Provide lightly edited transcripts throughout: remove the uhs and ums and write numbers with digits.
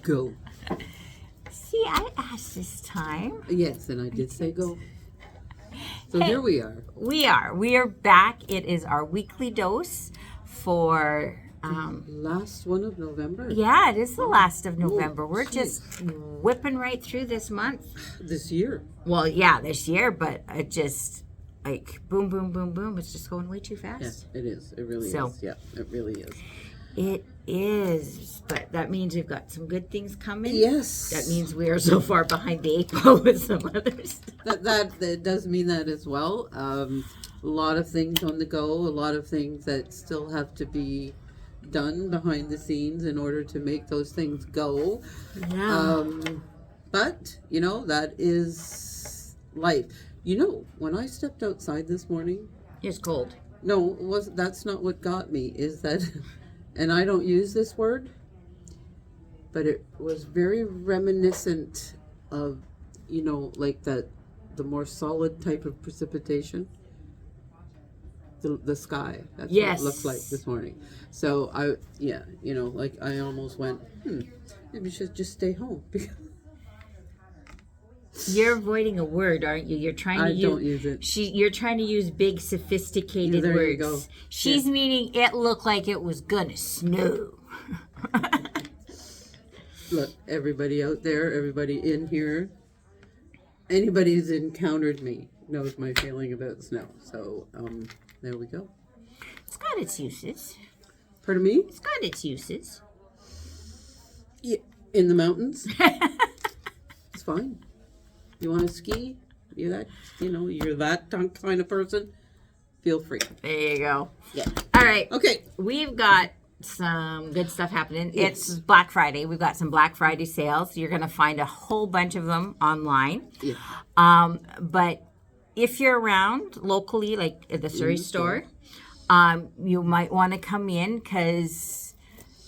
Go. See, I asked this time. Yes, and I did say go. So here we are. We are back. It is our weekly dose for Last one of November. yeah, it is the last of November. We're geez. just whipping right through this month. This year. Well, yeah, this year, but it just like boom, boom, boom, boom. It's just going way too fast. Yes, it is. It really So- is. Yeah, it really is. It is, but that means we've got some good things coming. Yes. That means we are so far behind the eight ball with some others. That does mean that as well. A lot of things on the go. A lot of things that still have to be done behind the scenes in order to make those things go. Yeah. But that is life. When I stepped outside this morning, It's cold. no, that's not what got me. Is that, and I don't use this word, but it was very reminiscent of, like the more solid type of precipitation. The sky. That's Yes. what it looked like this morning. So I almost went, maybe we should just stay home. You're avoiding a word, aren't you? You're trying to I don't use it. You're trying to use big, sophisticated There words. you go. She's meaning it looked like it was gonna snow. Look, everybody out there, everybody in here, anybody who's encountered me knows my feeling about snow. So, there we go. It's got its uses. Pardon me? It's got its uses. Yeah, in the mountains. It's fine. You want to ski? You're that kind of person. Feel free. There you go. Yeah. All right. Okay. We've got some good stuff happening. Yes. It's Black Friday. We've got some Black Friday sales. You're going to find a whole bunch of them online. Yeah. But if you're around locally, like at the Surrey store, you might want to come in because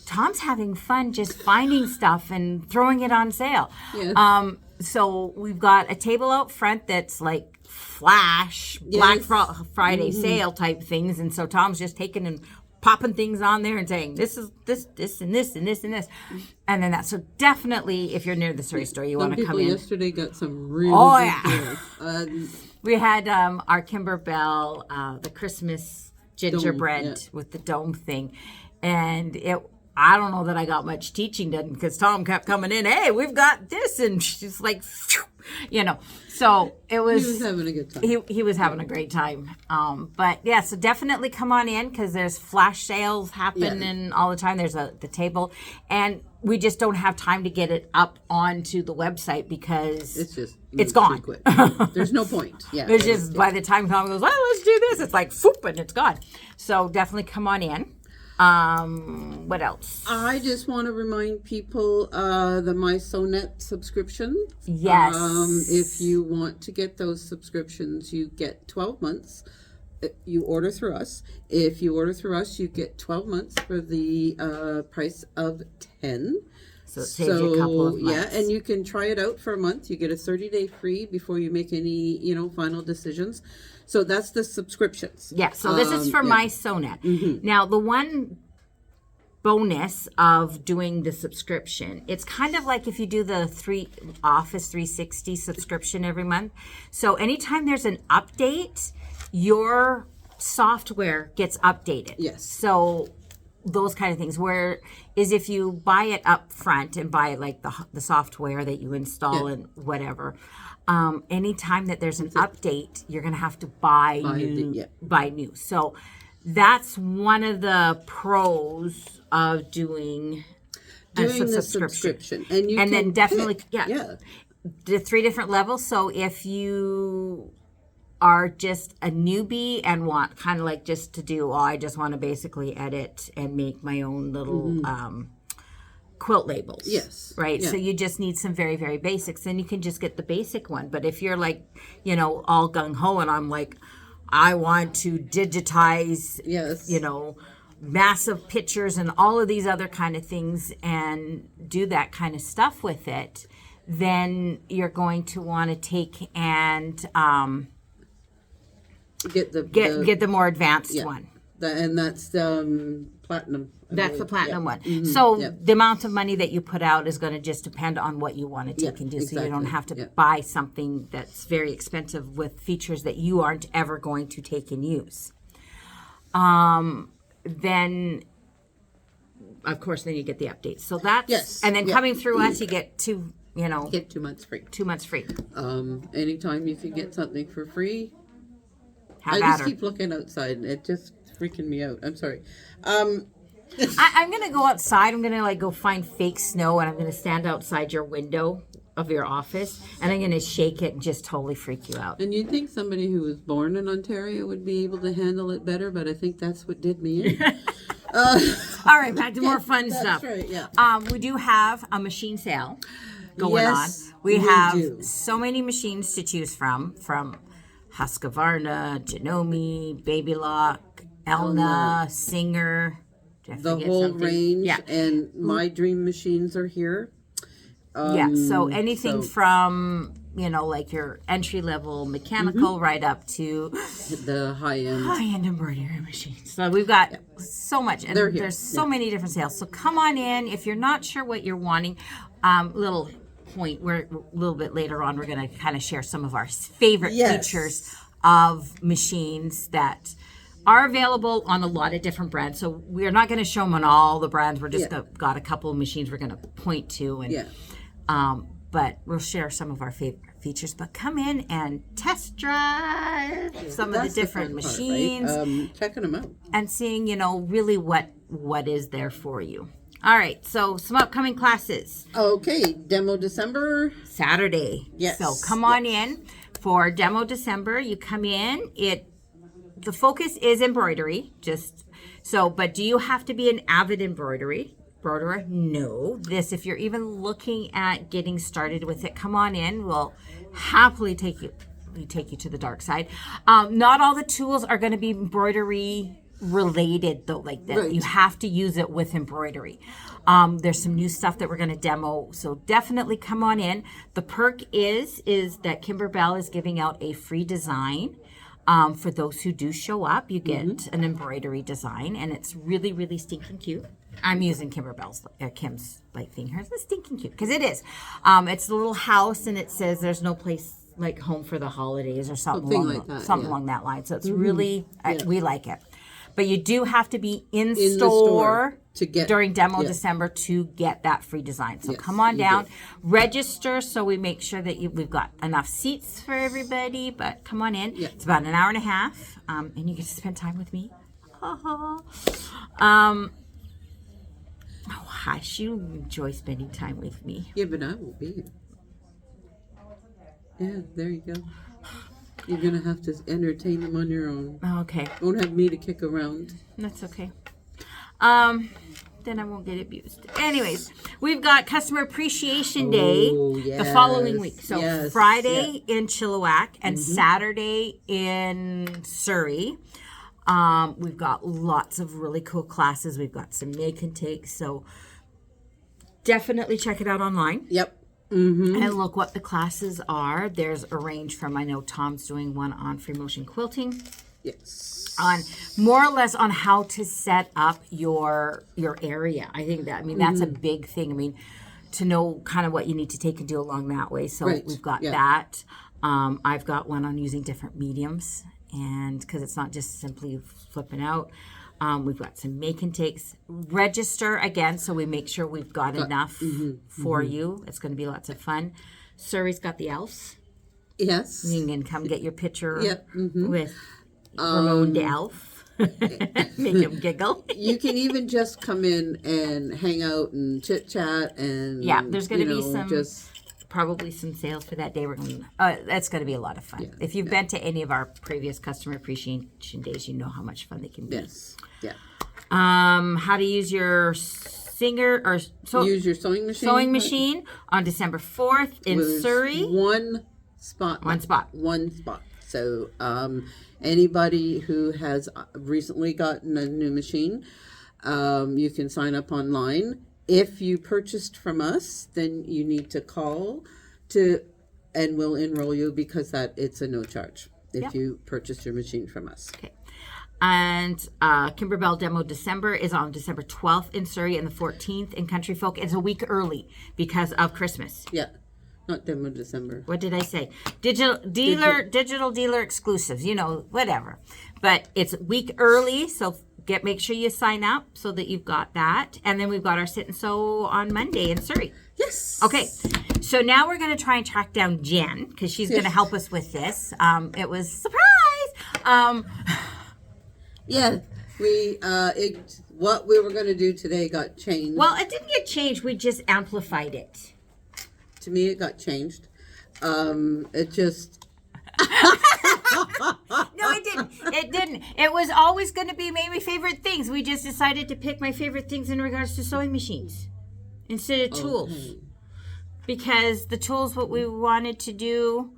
Tom's having fun just finding stuff and throwing it on sale. Yeah. So we've got a table out front that's like flash Black Friday sale type things, and so Tom's just taking and popping things on there and saying this is this and this and this and this, and then that. So definitely, if you're near the Surrey store, you want to come in. Yesterday got some really good deals. We had our Kimberbell, the Christmas gingerbread Dome, with the dome thing, and I don't know that I got much teaching done because Tom kept coming in. Hey, we've got this, and she's like, So it was. He was having a good time. He was having a great time. But yeah, so definitely come on in because there's flash sales happening all the time. There's the table, and we just don't have time to get it up onto the website because it's gone. Too quick. There's no point. Yeah. It's just by the time Tom goes, well, let's do this, it's like whoop, and it's gone. So definitely come on in. What else? I just want to remind people the MySonet subscription. Yes. If you want to get those subscriptions, you get 12 months. You order through us. If you order through us, you get 12 months for the price of 10. So it saves you a couple of months. Yeah, and you can try it out for a month. You get a 30-day free before you make any, final decisions. So that's the subscriptions. Yeah, so this is for MySonet. Mm-hmm. Now, the one bonus of doing the subscription, it's kind of like if you do the Office 360 subscription every month. So anytime there's an update, your software gets updated. Yes. So those kind of things, where is if you buy it up front and buy like the software that you install and whatever, anytime that there's an update, you're going to have to buy new. So that's one of the pros of doing the subscription. And then definitely, the 3 different levels. So if you are just a newbie and want kind of like just to do, I just want to basically edit and make my own little quilt labels. Yes. Right? Yeah. So you just need some very, very basics. Then you can just get the basic one. But if you're like, all gung-ho and I'm like, I want to digitize, massive pictures and all of these other kind of things and do that kind of stuff with it, then you're going to want to take and get the more advanced one. And that's platinum That's the platinum Yep. one. So Yep. the amount of money that you put out is going to just depend on what you want to take and do. So you don't exactly. have to Yep. buy something that's very expensive with features that you aren't ever going to take and use. Then, of course, then you get the updates. So that's, Yes. and then Yep. coming through us, you get two, Get 2 months free. 2 months free. Anytime you can get something for free, Have I at just her. keep looking outside and it just freaking me out. I'm sorry. I'm going to go outside. I'm going to go find fake snow and I'm going to stand outside your window of your office and I'm going to shake it and just totally freak you out. And you'd think somebody who was born in Ontario would be able to handle it better, but I think that's what did me in. All right, back to more fun stuff. That's right, yeah. We do have a machine sale going Yes, on. We we have do. so many machines to choose from Husqvarna, Janome, Baby Lock, Elna, Singer. Did I The forget whole something? range, Yeah. and my dream machines are here. Yeah, so anything so- from, like your entry level mechanical right up to The high end. high-end embroidery machines. So we've got so much, and They're here. there's so many different sales. So come on in if you're not sure what you're wanting. Little point, we're a little bit later on, we're going to kind of share some of our favorite Yes. features of machines that are available on a lot of different brands. So we're not going to show them on all the brands. We're just got a couple of machines we're going to point to, and but we'll share some of our favorite features. But come in and test drive some of That's the different fun part, right? machines Checking them out. and seeing, really what is there for you. All right, so some upcoming classes. Okay, demo December. Saturday. Yes. So come on in for Demo December. You come in. The focus is embroidery. But do you have to be an avid embroiderer? No. If you're even looking at getting started with it, come on in. We'll happily take you to the dark side. Not all the tools are going to be embroidery related though, like that. Right. You have to use it with embroidery. There's some new stuff that we're going to demo, so definitely come on in. The perk is that Kimber Bell is giving out a free design. For those who do show up, you get an embroidery design, and it's really, really stinking cute. I'm using Kim's thing here. It's stinking cute because it is. It's a little house, and it says there's no place like home for the holidays or something along that line. So it's really we like it. But you do have to be in the store store to get during Demo December to get that free design. So come on down, register so we make sure that we've got enough seats for everybody. But come on in. It's about an hour and a half, and you get to spend time with me. Hush, you enjoy spending time with me. Yeah, but I will be here. Yeah, there you go. You're going to have to entertain them on your own. Okay, Won't have me to kick around. that's okay. Then I won't get abused. Anyways, we've got Customer Appreciation Day the following week. So Friday in Chilliwack and Saturday in Surrey. We've got lots of really cool classes. We've got some make and takes. So definitely check it out online. Yep. And look what the classes are. There's a range from, I know Tom's doing one on free motion quilting. Yes. On more or less on how to set up your area. I think that's a big thing. To know kind of what you need to take and do along that way. So we've got that. I've got one on using different mediums, and because it's not just simply flipping out. We've got some make and takes. Register again, so we make sure we've got enough for you. It's going to be lots of fun. Surrey's got the elves. Yes. You can come get your picture Mm-hmm. with Ramon the elf. Make him giggle. You can even just come in and hang out and chit chat and there's going to be probably some sales for that day. That's going to be a lot of fun. If you've been to any of our previous Customer Appreciation Days, you know how much fun they can be. Yes. Yeah. How to use your use your sewing machine. Sewing machine on December 4th in Surrey. One spot. So anybody who has recently gotten a new machine, you can sign up online. If you purchased from us, then you need to call and we'll enroll you because it's a no charge if you purchase your machine from us. Okay. And Kimberbell Demo December is on December 12th in Surrey and the 14th in Country Folk. It's a week early because of Christmas. Yeah. Not demo December. What did I say? Digital dealer exclusives, whatever. But it's a week early, so make sure you sign up so that you've got that. And then we've got our sit and sew on Monday in Surrey. Yes. Okay. So now we're going to try and track down Jen because she's going to help us with this. It was surprise. Yeah. What we were going to do today got changed. Well, it didn't get changed. We just amplified it. To me, it got changed. It just... No, it didn't. It didn't. It was always going to be my favorite things. We just decided to pick my favorite things in regards to sewing machines instead of tools. Okay. Because the tools, what we wanted to do,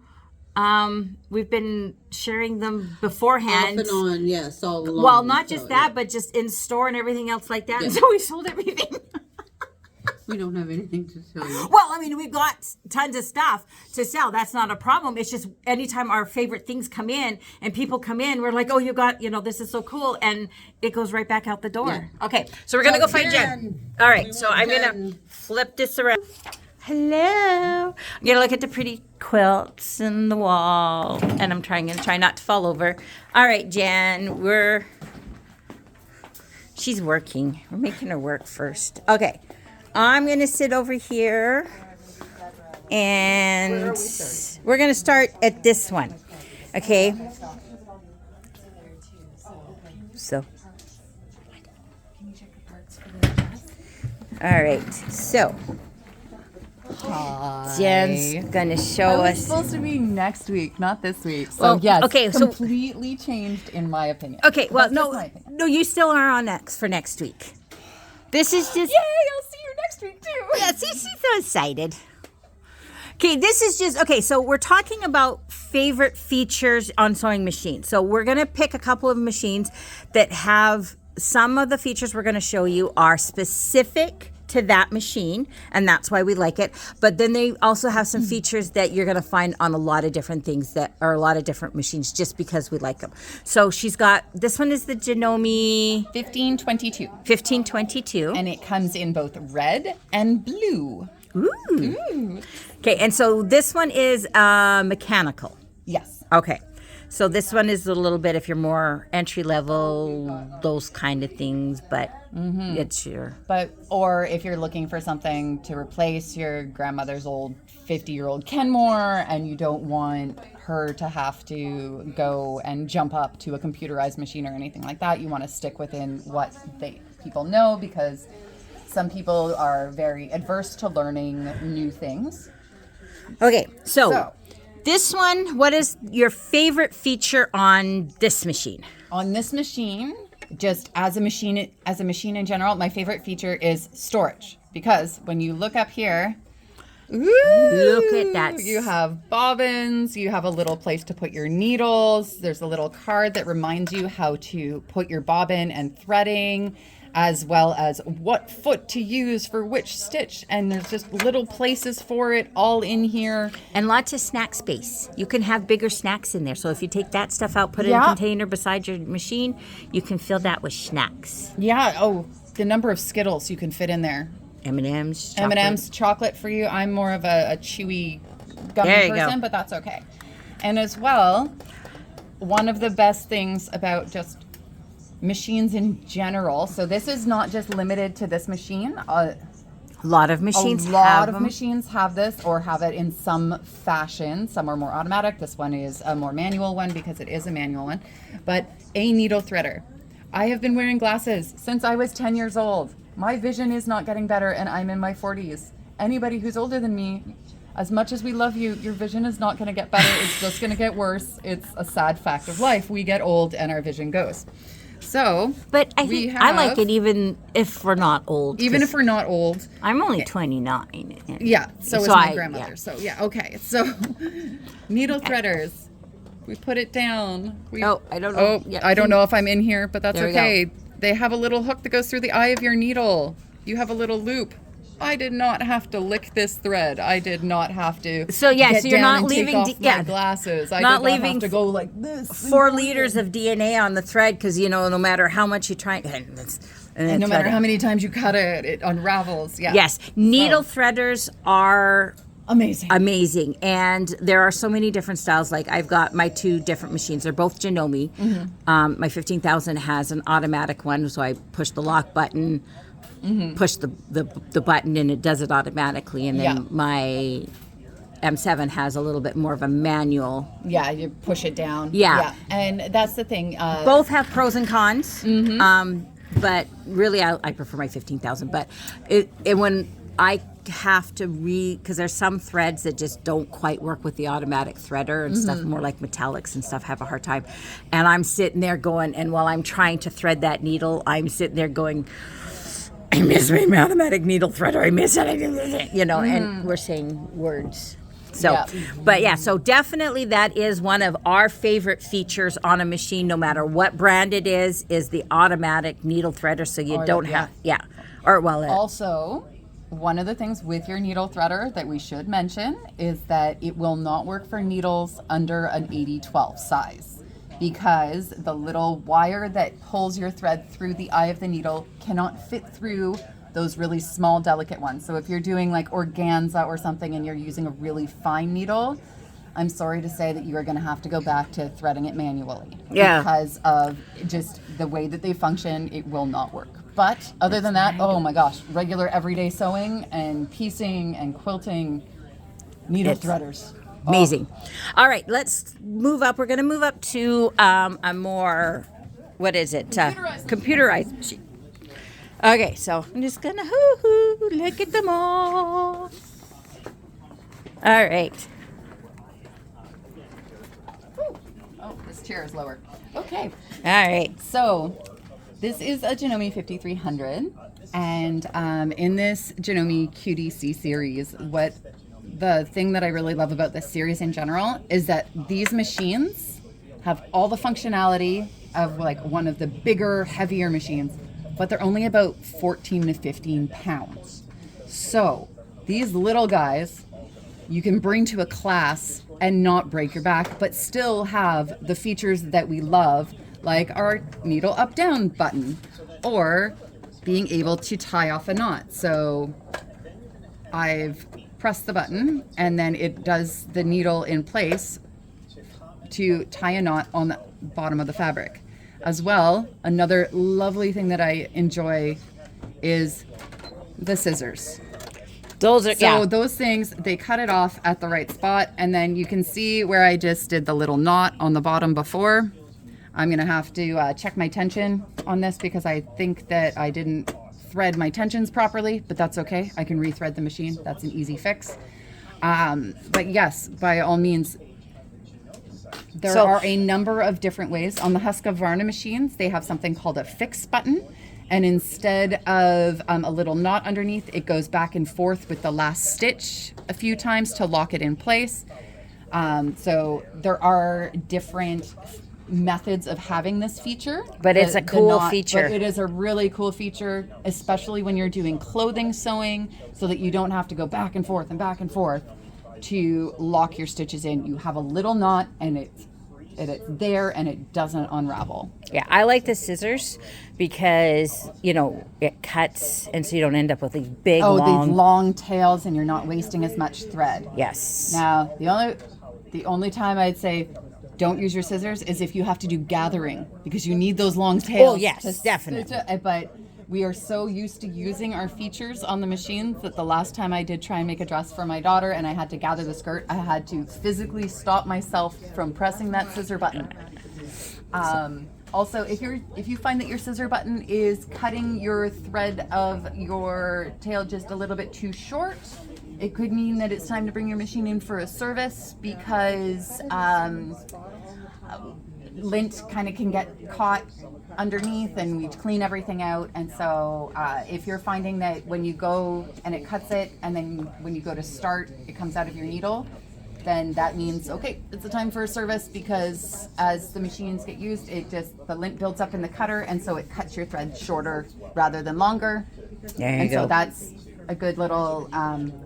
we've been sharing them beforehand. Off and on, yes, all along. Well, not just So, that, yeah. but just in store and everything else like that. Yeah. And so we sold everything. We don't have anything to tell you. Well, I mean, we've got tons of stuff to sell. That's not a problem. It's just anytime our favorite things come in and people come in, we're like, oh, you got, this is so cool. And it goes right back out the door. Yeah. Okay, so we're going to go find Jen. All right, so I'm going to flip this around. Hello. I'm going to look at the pretty quilts in the wall. And I'm going to try not to fall over. All right, Jen, she's working. We're making her work first. Okay. I'm going to sit over here, and we're going to start at this one, okay? So, all right, so Jen's going to show It was us. supposed to be next week, not this week. So Well, yes, okay, so- completely changed in my opinion. Okay, well, That's just my opinion. no, you still are on for next week. This is just. Yay! I'll see you next week too. Yeah, see, she's so excited. Okay, this is just, so we're talking about favorite features on sewing machines. So we're going to pick a couple of machines that have some of the features we're going to show you are specific to that machine, and that's why we like it. But then they also have some features that you're going to find on a lot of different things that are a lot of different machines just because we like them. So she's got, this one is the Janome 1522. 1522. And it comes in both red and blue. Ooh. Okay, and so this one is mechanical. Yes. Okay. So this one is a little bit if you're more entry level, those kind of things, but it's your... Or if you're looking for something to replace your grandmother's old 50-year-old Kenmore and you don't want her to have to go and jump up to a computerized machine or anything like that, you want to stick within what people know, because some people are very adverse to learning new things. Okay, so this one, what is your favorite feature on this machine? On this machine, just as a machine in general, my favorite feature is storage, because when you look up here, Look at that. you have bobbins, you have a little place to put your needles, there's a little card that reminds you how to put your bobbin and threading, as well as what foot to use for which stitch, and there's just little places for it all in here. And lots of snack space. You can have bigger snacks in there. So if you take that stuff out, put it in a container beside your machine, you can fill that with snacks. Yeah, the number of Skittles you can fit in there. M&M's, M&M's, chocolate for you. I'm more of a chewy gummy There you person, go. but that's okay. And as well, one of the best things about just machines in general, so this is not just limited to this machine. A lot of machines A lot have of them. machines have this or have it in some fashion. Some are more automatic. This one is a more manual one because it is a manual one. But a needle threader. I have been wearing glasses since I was 10 years old. My vision is not getting better and I'm in my 40s. Anybody who's older than me, as much as we love you, your vision is not going to get better. It's just going to get worse. It's a sad fact of life. We get old and our vision goes. So, But I think I like it even if we're not old. even 'cause if we're not old. I'm only 29. and- Yeah, so is my I- grandmother. yeah. So yeah, okay. So needle threaders. We put it down. I don't know. Oh, Yeah. I don't know if I'm in here, but that's There we okay. They have a little hook that goes through the eye of your needle. You have a little loop I did not have to lick this thread. I did not have to. So yeah, get so you're down not and leaving take off my glasses. I not did not leaving have to go like this. 4 liters of DNA on the thread, because no matter how much you try, And no matter how many times you cut it, it unravels. Yeah. Yes, needle threaders are amazing. And there are so many different styles. Like I've got my 2 different machines. They're both Janome. My 15,000 has an automatic one, so I push the lock button, push the button, and it does it automatically. And then my M7 has a little bit more of a manual. Yeah, you push it down. Yeah. And that's the thing. Both have pros and cons. But really, I prefer my 15,000. But when I have to because there's some threads that just don't quite work with the automatic threader and stuff, more like metallics and stuff have a hard time. And I'm sitting there going, and while I'm trying to thread that needle, I'm sitting there going, I miss my automatic needle threader. I miss it. And we're saying words. So, so definitely that is one of our favorite features on a machine, no matter what brand it is the automatic needle threader. So you don't have, also, one of the things with your needle threader that we should mention is that it will not work for needles under an 80-12 size, because the little wire that pulls your thread through the eye of the needle cannot fit through those really small, delicate ones. So if you're doing like organza or something and you're using a really fine needle, I'm sorry to say that you are going to have to go back to threading it manually. Yeah. Because of just the way that they function, it will not work. But other than that, oh my gosh, regular everyday sewing and piecing and quilting, needle threaders. Amazing. All right, let's move up. We're going to move up to a more, what is it? Computerized machine. Okay, so I'm just going to look at them all. All right. Oh, this chair is lower. Okay. All right. So this is a Janome 5300, and in this Janome QDC series, the thing that I really love about this series in general is that these machines have all the functionality of like one of the bigger, heavier machines, but they're only about 14 to 15 pounds. So these little guys you can bring to a class and not break your back, but still have the features that we love, like our needle up down button or being able to tie off a knot. So I've pressed the button and then it does the needle in place to tie a knot on the bottom of the fabric. As well, another lovely thing that I enjoy is the scissors. Those things, they cut it off at the right spot, and then you can see where I just did the little knot on the bottom before. I'm gonna have to check my tension on this because I think that I didn't thread my tensions properly, but that's okay. I can rethread the machine. That's an easy fix. But yes, by all means, there are a number of different ways. On the Husqvarna machines, they have something called a fix button. And instead of a little knot underneath, it goes back and forth with the last stitch a few times to lock it in place. So there are different methods of having this feature. But it's a cool feature. But it is a really cool feature, especially when you're doing clothing sewing, so that you don't have to go back and forth to lock your stitches in. You have a little knot and it's there and it doesn't unravel. Yeah, I like the scissors because, it cuts and so you don't end up with these big, these long tails and you're not wasting as much thread. Yes. Now, the only time I'd say don't use your scissors is if you have to do gathering because you need those long tails. Oh, yes, definitely. But we are so used to using our features on the machines that the last time I did try and make a dress for my daughter and I had to gather the skirt, I had to physically stop myself from pressing that scissor button. Also, if you find that your scissor button is cutting your thread of your tail just a little bit too short, it could mean that it's time to bring your machine in for a service because lint kind of can get caught underneath and we clean everything out. And so if you're finding that when you go and it cuts it and then when you go to start it comes out of your needle, then that means okay, it's a time for a service because as the machines get used, the lint builds up in the cutter and so it cuts your thread shorter rather than longer. There you go. So that's a good little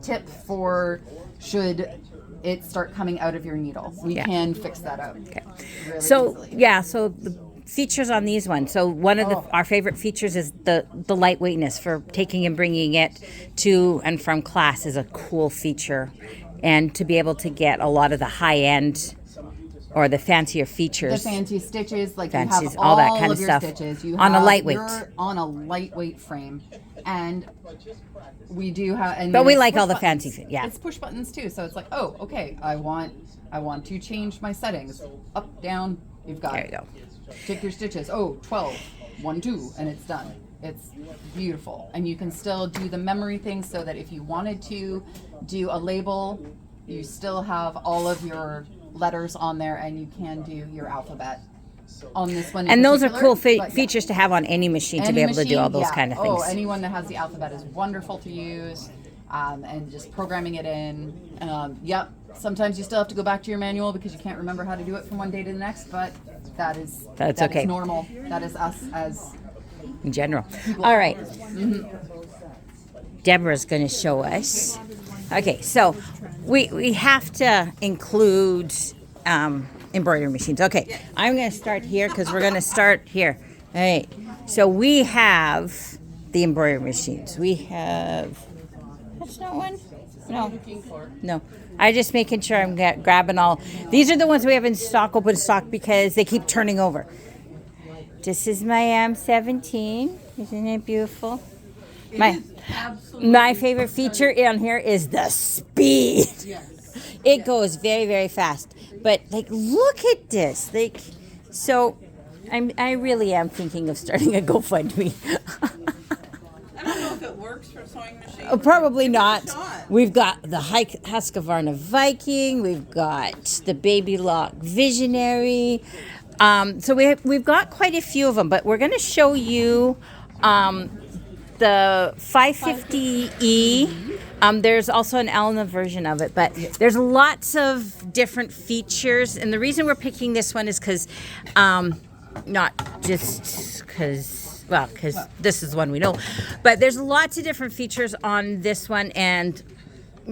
tip for should it start coming out of your needle. We can fix that out. Okay. Really So easily. so the features on these ones. So one of our favorite features is the lightweightness for taking and bringing it to and from class is a cool feature, and to be able to get a lot of the high end or the fancier features. The fancy stitches, like Fancies, you have all that kind of your stuff stitches. You on a have lightweight. your- on a lightweight frame, and we do have. And But then we it's like push all the buttons. fancy, yeah. It's push buttons too, so it's like, oh, okay, I want to change my settings, up, down. You've got. There you go. Take your stitches. Oh, 12, 1, 2, and it's done. It's beautiful, and you can still do the memory thing so that if you wanted to do a label, you still have all of your letters on there, and you can do your alphabet on this one. And those are cool but yeah. features to have on any machine to Any be able to do machine, all those yeah. kind of things. Oh, anyone that has the alphabet is wonderful to use, and just programming it in. Yep. Sometimes you still have to go back to your manual because you can't remember how to do it from one day to the next, but That's that okay. is normal. That is us as In general. All right. Deborah's going to show us. Okay, so we have to include embroidery machines. Okay, I'm going to start here because we're going to start here. All right. So we have the embroidery machines. We have. That's not one. No. No. I'm just making sure I'm grabbing all. These are the ones we have in stock, open stock, because they keep turning over. This is my M17. Isn't it beautiful? My favorite feature on here is the speed. It goes very, very fast. But like, look at this. Like, so I really am thinking of starting a GoFundMe. I don't know if it works for sewing machines. Probably not. shot. We've got the Husqvarna Viking. We've got the Baby Lock Visionary. So we've got quite a few of them, but we're going to show you the 550E. There's also an Elna version of it, but there's lots of different features. And the reason we're picking this one is because, not just because. Well, because this is one we know. But there's lots of different features on this one, and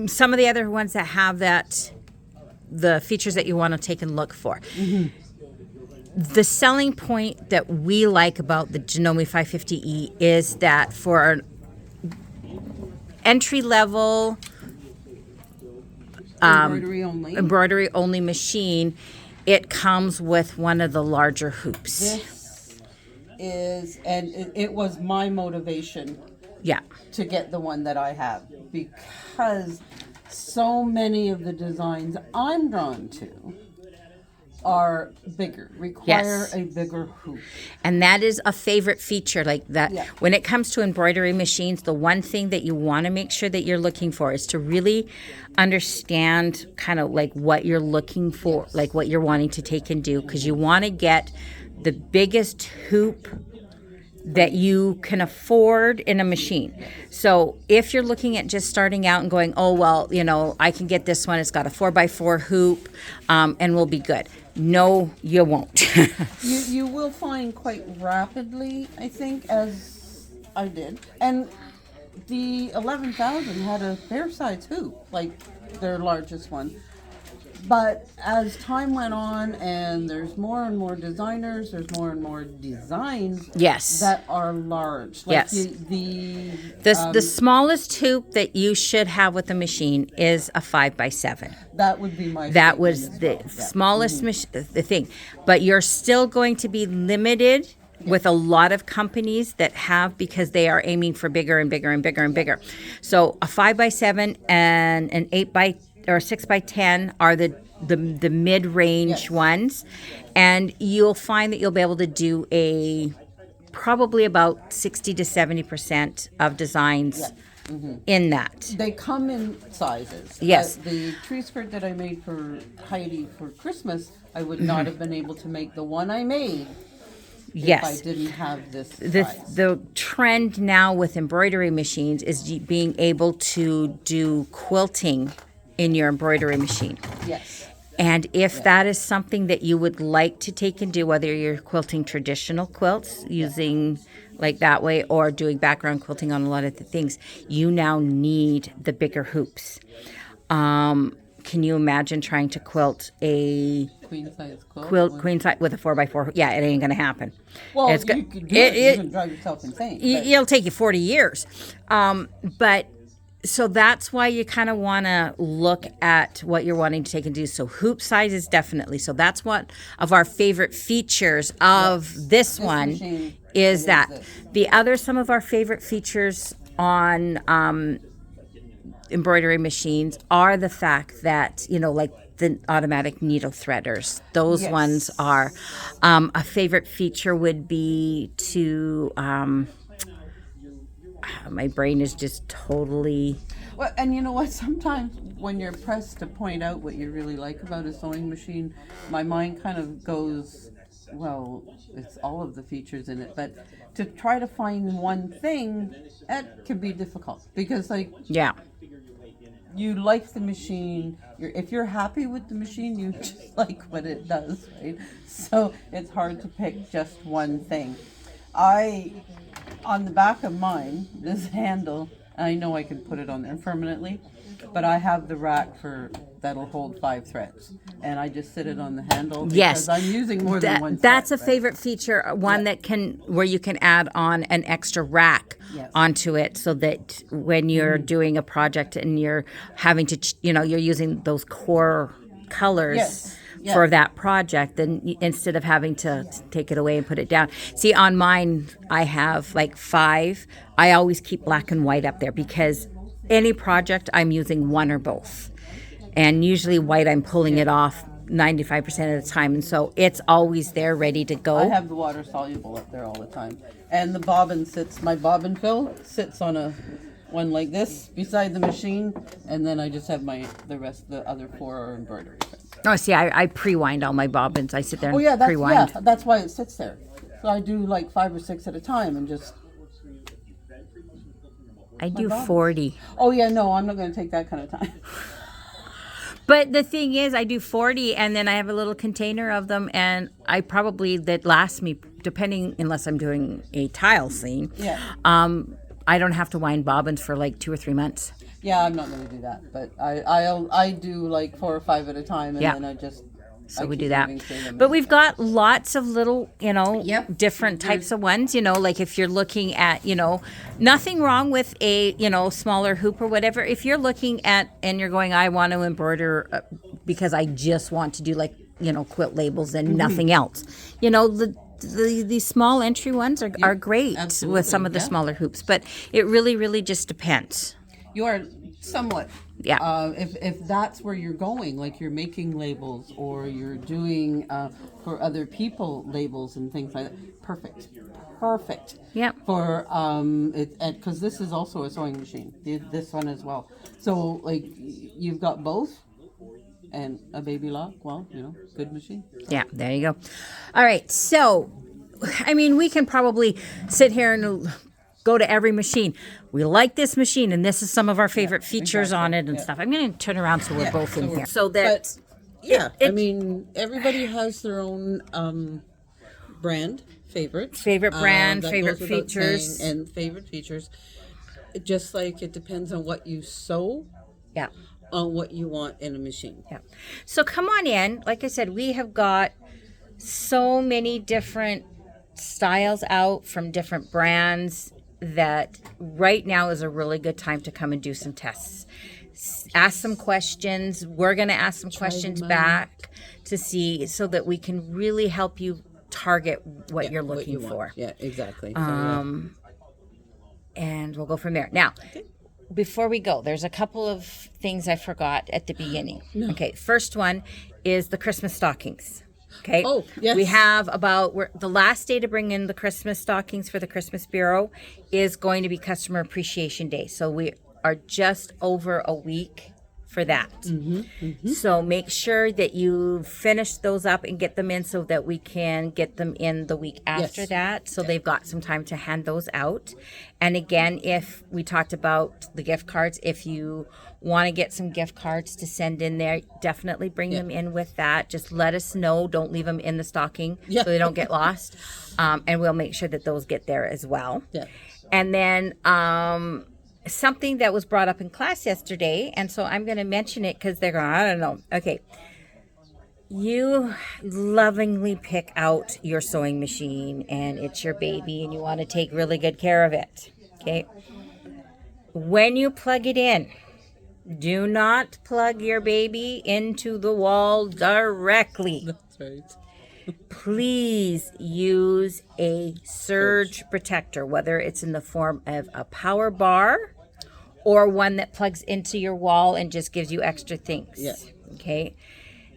some of the other ones that have the features that you want to take and look for. Mm-hmm. The selling point that we like about the Janome 550E is that for an entry-level embroidery only machine, it comes with one of the larger hoops. It was my motivation Yeah. to get the one that I have, because so many of the designs I'm drawn to are bigger, require Yes. a bigger hoop. And that is a favorite feature, like that. Yeah. When it comes to embroidery machines, the one thing that you want to make sure that you're looking for is to really understand kind of like what you're looking for, like what you're wanting to take and do, because you want to get the biggest hoop that you can afford in a machine. So if you're looking at just starting out and going, oh, well, I can get this one, it's got a 4x4 hoop, and we'll be good. No, you won't. You will find quite rapidly, I think, as I did. And the 11,000 had a fair size hoop, like their largest one. But as time went on, and there's more and more designers, there's more and more designs Yes. that are large. Like Yes. the The smallest hoop that you should have with the machine is a 5x7. that would be my That statement was as the well. Yeah. smallest the thing. But you're still going to be limited with a lot of companies that have, because they are aiming for bigger and bigger and bigger and bigger. So a 5x7 and an 8x or 6x10 are the mid-range Yes. ones, and you'll find that you'll be able to do probably about 60 to 70% of designs in that. They come in sizes. Yes. The tree skirt that I made for Heidi for Christmas, I would not have been able to make the one I made Yes. if I didn't have this The size. the trend now with embroidery machines is being able to do quilting in your embroidery machine. Yes. And if that is something that you would like to take and do, whether you're quilting traditional quilts using like that way, or doing background quilting on a lot of the things, you now need the bigger hoops. Can you imagine trying to quilt a Queen size queen size with a 4x4? Yeah, it ain't gonna happen. Well, It's you could do it. You can drive yourself insane. But it'll take you 40 years. But so that's why you kind of want to look at what you're wanting to take and do. So hoop size is definitely. So that's one of our favorite features of this one machine is that. this. The other, some of our favorite features on embroidery machines are the fact that, like the automatic needle threaders. Those Yes. ones are a favorite feature would be to my brain is just totally Well, and you know what? Sometimes when you're pressed to point out what you really like about a sewing machine, my mind kind of goes, well, it's all of the features in it. But to try to find one thing, that can be difficult because, like, yeah. you like the machine. If you're happy with the machine, you just like what it does, right? So it's hard to pick just one thing. On the back of mine, this handle, I know I can put it on there permanently, but I have the rack that'll hold 5 threads, and I just sit it on the handle because Yes. I'm using more than one. That's a thread, right? favorite feature, one that where you can add on an extra rack Yes. onto it, so that when you're doing a project and you're having to, you're using those core colors. Yes. Yeah. For that project, then instead of having to take it away and put it down. See, on mine, I have like 5. I always keep black and white up there because any project I'm using one or both. And usually white, I'm pulling it off 95% of the time. And so it's always there ready to go. I have the water soluble up there all the time, and the bobbin my bobbin fill sits on one like this beside the machine, and then I just have the other 4 are embroidery. Oh, see, I pre-wind all my bobbins. I sit there and Oh yeah, pre-wind. that's why it sits there. So I do like 5 or 6 at a time, and just. I do bobbins. 40. Oh yeah, no, I'm not going to take that kind of time. But the thing is, I do 40, and then I have a little container of them, and that lasts me, unless I'm doing a tile scene. Yeah. I don't have to wind bobbins for like 2 or 3 months. Yeah, I'm not going to do that, but I do like 4 or 5 at a time, and Yeah. then I just. So I we keep do that. moving through them. But we've got lots of little, Yep. different types of ones, like if you're looking at, nothing wrong with a, smaller hoop or whatever. If you're looking at, and you're going, I want to embroider because I just want to do like, quilt labels and nothing else. The small entry ones are great absolutely, with some of the yeah. smaller hoops, but it really, really just depends. You are somewhat. Yeah. If that's where you're going, like you're making labels or you're doing for other people labels and things like that, perfect. Yep. For because this is also a sewing machine. This one as well. So like you've got both. And a baby lock, well, good machine. Yeah, there you go. All right, so, we can probably sit here and go to every machine. We like this machine, and this is some of our favorite features on it and stuff. I'm going to turn around so we're both in here. So that, Everybody has their own brand, favorite. Favorite brand, that favorite goes without features. saying, and favorite features. Just like it depends on what you sew, yeah. on what you want in a machine. Yeah. So come on in. Like I said, we have got so many different styles out from different brands that right now is a really good time to come and do some tests. Ask some questions. We're going to ask some questions back to see so that we can really help you target what you're looking for. Yeah, exactly. And we'll go from there. Now, before we go, there's a couple of things I forgot at the beginning. No. Okay, first one is the Christmas stockings. Okay. Oh, yes. We have the last day to bring in the Christmas stockings for the Christmas Bureau is going to be Customer Appreciation Day. So we are just over a week for that. So make sure that you finish those up and get them in so that we can get them in the week after Yes. that. So they've got some time to hand those out. And again, if we talked about the gift cards, if you want to get some gift cards to send in there, definitely bring them in with that. Just let us know. Don't leave them in the stocking so they don't get lost. And we'll make sure that those get there as well. Yeah. And then something that was brought up in class yesterday, and so I'm going to mention it because they're going, I don't know. Okay. You lovingly pick out your sewing machine, and it's your baby, and you want to take really good care of it. Okay. When you plug it in, do not plug your baby into the wall directly. That's right. Please use a surge protector, whether it's in the form of a power bar or one that plugs into your wall and just gives you extra things. Yeah. Okay.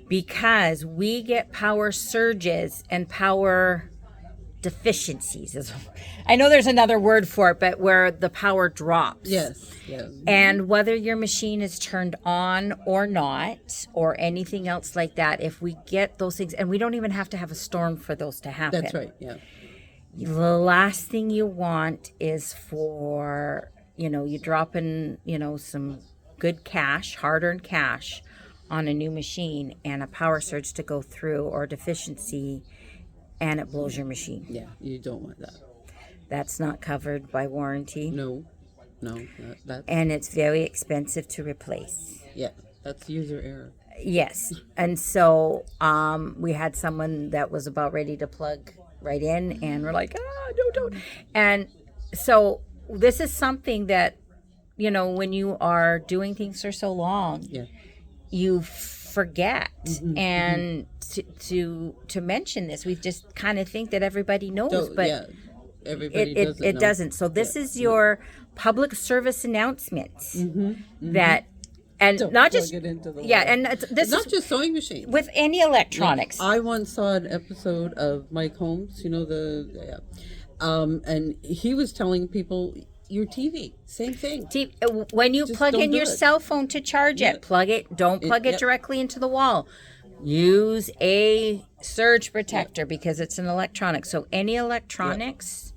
Because we get power surges and power deficiencies. I know there's another word for it, but where the power drops. Yes. Yes. And whether your machine is turned on or not, or anything else like that, if we get those things, and we don't even have to have a storm for those to happen. That's right. Yeah. The last thing you want is for, you drop in, some good cash, hard-earned cash on a new machine and a power surge to go through or deficiency, and it blows your machine. Yeah. You don't want that. That's not covered by warranty. No. That's And it's very expensive to replace. yeah. That's user error. Yes. And so we had someone that was about ready to plug right in, and we're like, no, don't. And so this is something that, when you are doing things for so long, Yeah. you forget. And to mention this, we just kind of think that everybody knows, but yeah. Everybody doesn't it know. doesn't. So this is your public service announcement that, and Don't not plug just it into the yeah, wall. and this Not is just sewing machines. with any electronics. I once saw an episode of Mike Holmes, and he was telling people your TV, same thing. When you plug don't in do your it. cell phone to charge it, plug it. Don't plug it yep. directly into the wall. Use a surge protector because it's an electronic. So any electronics,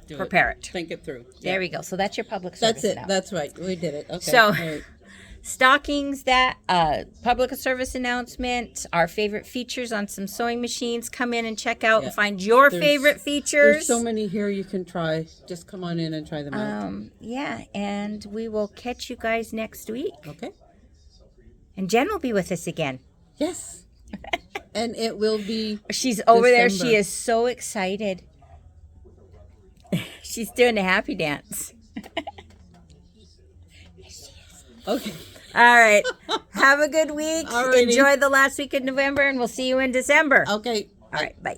prepare it. Think it through. There we go. So that's your public service. That's it. announcement. That's right. We did it. Okay. So- All right. Stockings, that public service announcement, our favorite features on some sewing machines. Come in and check out and find your favorite features. There's so many here you can try. Just come on in and try them out. Yeah, and we will catch you guys next week. Okay. And Jen will be with us again. Yes. And it will be. She's over there. December. She is so excited. She's doing a happy dance. Okay. All right. Have a good week. Alrighty. Enjoy the last week of November, and we'll see you in December. Okay. All right. Bye.